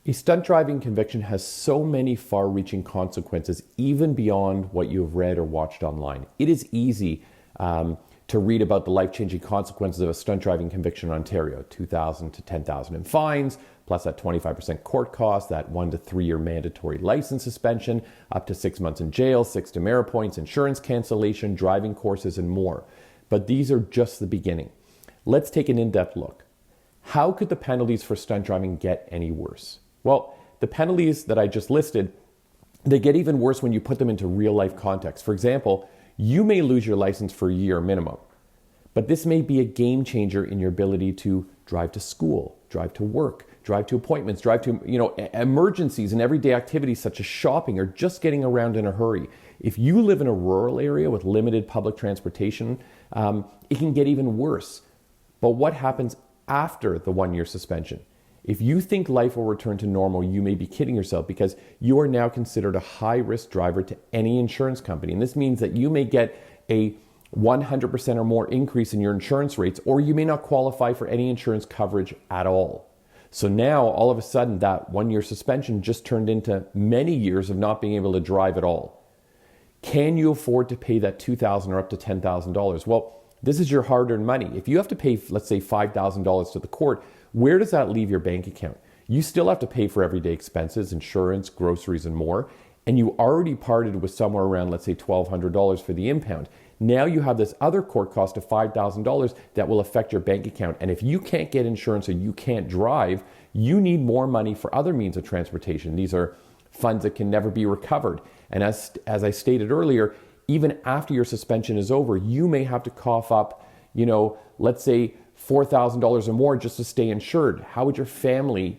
A stunt driving conviction has so many far-reaching consequences, even beyond what you have read or watched online. It is easy to read about the life-changing consequences of a stunt driving conviction in Ontario: 2,000 to 10,000 in fines, plus that 25% court cost, that 1 to 3 year mandatory license suspension, up to 6 months in jail, 6 demerit points, insurance cancellation, driving courses, and more. But these are just the beginning. Let's take an in-depth look. How could the penalties for stunt driving get any worse? Well, the penalties that I just listed, they get even worse when you put them into real life context. For example, you may lose your license for a year minimum, but this may be a game changer in your ability to drive to school, drive to work, drive to appointments, drive to emergencies and everyday activities such as shopping or just getting around in a hurry. If you live in a rural area with limited public transportation, it can get even worse. But what happens after the 1 year suspension? If you think life will return to normal, you may be kidding yourself, because you are now considered a high-risk driver to any insurance company. And this means that you may get a 100% or more increase in your insurance rates, or you may not qualify for any insurance coverage at all. So now, all of a sudden, that 1 year suspension just turned into many years of not being able to drive at all. Can you afford to pay that $2,000 or up to $10,000? Well, this is your hard-earned money. If you have to pay, let's say, $5,000 to the court, where does that leave your bank account? You still have to pay for everyday expenses, insurance, groceries, and more. And you already parted with somewhere around, let's say, $1,200 for the impound. Now you have this other court cost of $5,000 that will affect your bank account. And if you can't get insurance or you can't drive, you need more money for other means of transportation. These are funds that can never be recovered. And as I stated earlier, even after your suspension is over, you may have to cough up, let's say $4,000 or more just to stay insured. How would your family,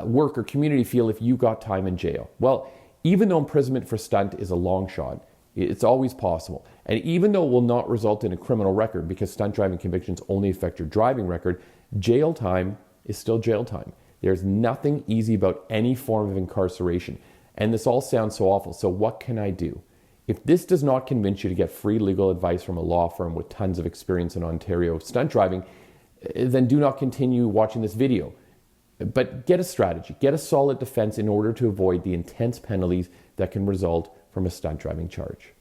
work or community feel if you got time in jail? Well, even though imprisonment for stunt is a long shot, it's always possible. And even though it will not result in a criminal record, because stunt driving convictions only affect your driving record, jail time is still jail time. There's nothing easy about any form of incarceration. And this all sounds so awful. So what can I do? If this does not convince you to get free legal advice from a law firm with tons of experience in Ontario stunt driving, then do not continue watching this video. But get a strategy, get a solid defense in order to avoid the intense penalties that can result from a stunt driving charge.